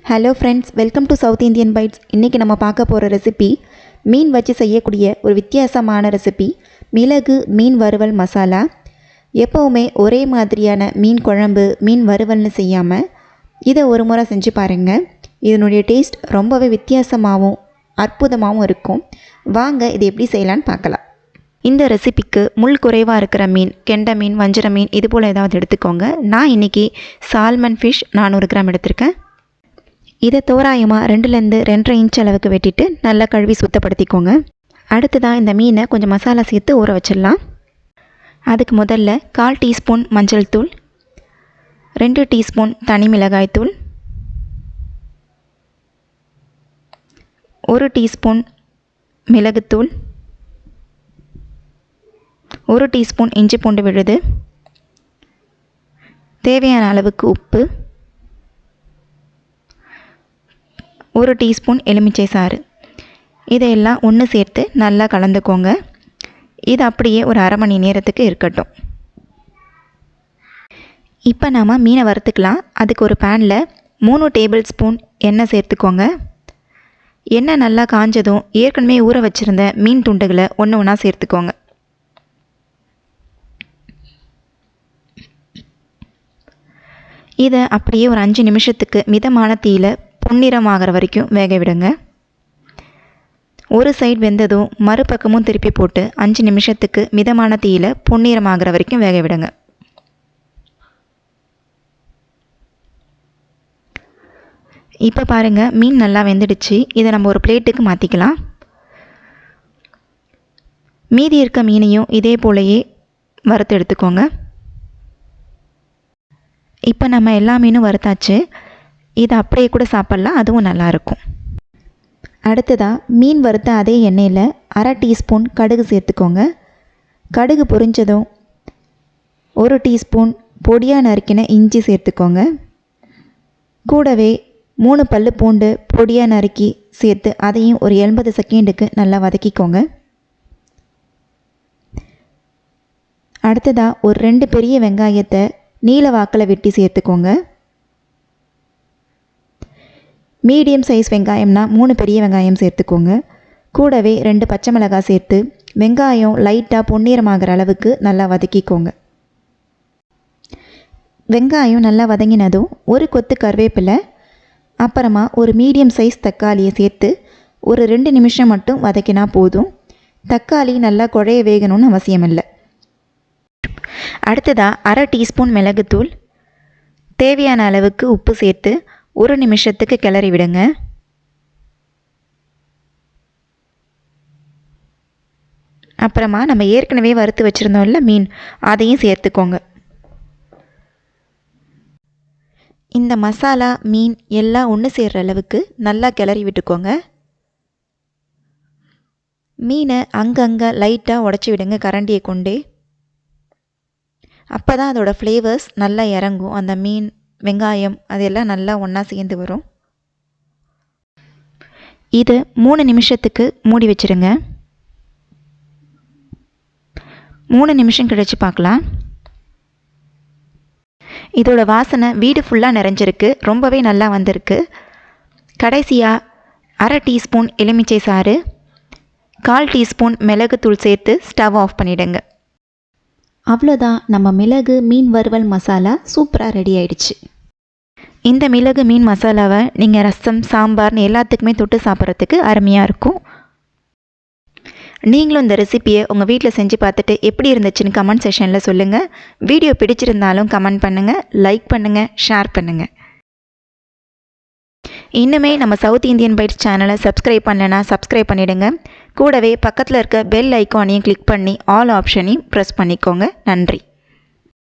Hello friends, welcome to south Indian bites. இன்றைக்கி நம்ம பார்க்க போகிற ரெசிபி மீன் வச்சு செய்யக்கூடிய ஒரு வித்தியாசமான ரெசிபி, மிளகு மீன் வறுவல் மசாலா. எப்போவுமே ஒரே மாதிரியான மீன் குழம்பு, மீன் வறுவல்னு செய்யாமல் இதை ஒரு முறை செஞ்சு பாருங்கள். இதனுடைய டேஸ்ட் ரொம்பவே வித்தியாசமாகவும் அற்புதமாகவும் இருக்கும். வாங்க இது எப்படி செய்யலான்னு பார்க்கலாம். இந்த ரெசிபிக்கு முள் குறைவாக இருக்கிற மீன், கெண்டை மீன், வஞ்சர மீன் இது போல் ஏதாவது எடுத்துக்கோங்க. நான் இன்றைக்கி சால்மன் ஃபிஷ் 400 கிராம் எடுத்திருக்கேன். இதை தோராயமாக 2லேருந்து 2.5 இன்ச் அளவுக்கு வெட்டிட்டு நல்லா கழுவி சுத்தப்படுத்திக்கோங்க. அடுத்ததாக இந்த மீனை கொஞ்சம் மசாலா சேர்த்து ஊற வச்சிடலாம். அதுக்கு முதல்ல 1/4 டீஸ்பூன் மஞ்சள் தூள், 2 டீஸ்பூன் தனி மிளகாய் தூள், 1 டீஸ்பூன் மிளகுத்தூள், 1 டீஸ்பூன் இஞ்சி பூண்டு விழுது, தேவையான அளவுக்கு உப்பு, 1 டீஸ்பூன் எலுமிச்சை சாறு. இதையெல்லாம் ஒன்று சேர்த்து நல்லா கலந்துக்கோங்க. இது அப்படியே ஒரு அரை மணி நேரத்துக்கு இருக்கட்டும். இப்போ நாம் மீனை வறுத்துக்கலாம். அதுக்கு ஒரு பேனில் 3 டேபிள் ஸ்பூன் எண்ணெய் சேர்த்துக்கோங்க. எண்ணெய் நல்லா காஞ்சதும் ஏற்கனவே ஊற வச்சுருந்த மீன் துண்டுகளை ஒன்று ஒன்றா சேர்த்துக்கோங்க. இதை அப்படியே ஒரு 5 நிமிஷத்துக்கு மிதமான தீயில் பொன்னிறமாகிற வரைக்கும் வேக விடுங்க. ஒரு சைடு வெந்ததும் மறுபக்கமும் திருப்பி போட்டு 5 நிமிஷத்துக்கு மிதமான தீயில் பொன்னிறமாகிற வரைக்கும் வேக விடுங்க. இப்போ பாருங்கள், மீன் நல்லா வெந்துடுச்சு. இதை நம்ம ஒரு பிளேட்டுக்கு மாற்றிக்கலாம். மீதி இருக்க மீனையும் இதே போலயே வறுத்து எடுத்துக்கோங்க. இப்போ நம்ம எல்லா மீனும் வறுத்தாச்சு. இதை அப்படியே கூட சாப்பிட்லாம், அதுவும் நல்லாயிருக்கும். அடுத்ததாக மீன் வறுத்த அதே எண்ணெயில் 1/2 டீஸ்பூன் கடுகு சேர்த்துக்கோங்க. கடுகு பொரிஞ்சதும் 1 டீஸ்பூன் பொடியாக நறுக்கின இஞ்சி சேர்த்துக்கோங்க. கூடவே 3 பல்லு பூண்டு பொடியாக நறுக்கி சேர்த்து அதையும் ஒரு 80 செகண்டுக்கு நல்லா வதக்கிக்கோங்க. அடுத்ததாக ஒரு 2 பெரிய வெங்காயத்தை நீல வாக்கில் வெட்டி சேர்த்துக்கோங்க. மீடியம் சைஸ் வெங்காயம்னா 3 பெரிய வெங்காயம் சேர்த்துக்கோங்க. கூடவே 2 பச்சை மிளகாய் சேர்த்து வெங்காயம் லைட்டாக பொன்னிறமாகிற அளவுக்கு நல்லா வதக்கிக்கோங்க. வெங்காயம் நல்லா வதங்கினதும் 1 கொத்து கருவேப்பிலை, அப்புறமா ஒரு மீடியம் சைஸ் தக்காளியை சேர்த்து ஒரு 2 நிமிஷம் மட்டும் வதக்கினா போதும். தக்காளி நல்லா குழைய வேகணும்னு அவசியம் இல்லை. அடுத்ததாக 1/2 டீஸ்பூன் மிளகுத்தூள், தேவையான அளவுக்கு உப்பு சேர்த்து 1 நிமிஷத்துக்கு கிளறி விடுங்க. அப்புறமா நம்ம ஏற்கனவே வறுத்து வச்சுருந்தோம்ல மீன், அதையும் சேர்த்துக்கோங்க. இந்த மசாலா மீன் எல்லாம் ஒன்று சேர்கிற அளவுக்கு நல்லா கிளறி விட்டுக்கோங்க. மீனை அங்கங்கே லைட்டாக உடச்சி விடுங்க கரண்டியை கொண்டே. அப்போ தான் அதோடய ஃப்ளேவர்ஸ் நல்லா இறங்கும். அந்த மீன், வெங்காயம் அதெல்லாம் நல்லா ஒன்றா சேர்ந்து வரும். இது 3 நிமிஷத்துக்கு மூடி வச்சுருங்க. 3 நிமிஷம் கழிச்சு பார்க்கலாம். இதோட வாசனை வீடு ஃபுல்லாக நிறைஞ்சிருக்கு, ரொம்பவே நல்லா வந்திருக்கு. கடைசியாக 1/2 டீஸ்பூன் எலுமிச்சை சாறு, 1/4 டீஸ்பூன் மிளகுத்தூள் சேர்த்து ஸ்டவ் ஆஃப் பண்ணிவிடுங்க. அவ்வளோதான், நம்ம மிளகு மீன் வறுவல் மசாலா சூப்பராக ரெடி ஆயிடுச்சு. இந்த மிளகு மீன் மசாலாவை நீங்கள் ரசம், சாம்பார்னு எல்லாத்துக்குமே தொட்டு சாப்பிட்றதுக்கு அருமையாக இருக்கும். நீங்களும் இந்த ரெசிப்பியை உங்கள் வீட்டில் செஞ்சு பார்த்துட்டு எப்படி இருந்துச்சுன்னு கமெண்ட் செக்ஷனில் சொல்லுங்கள். வீடியோ பிடிச்சிருந்தாலும் கமெண்ட் பண்ணுங்கள், லைக் பண்ணுங்கள், ஷேர் பண்ணுங்கள். இன்னுமே நம்ம சவுத் இந்தியன் பைட்ஸ் சேனலை சப்ஸ்கிரைப் பண்ணலைன்னா சப்ஸ்கிரைப் பண்ணிவிடுங்க. கூடவே பக்கத்தில் இருக்க பெல் ஐக்கானையும் கிளிக் பண்ணி ஆல் ஆப்ஷனையும் ப்ரெஸ் பண்ணிக்கோங்க. நன்றி.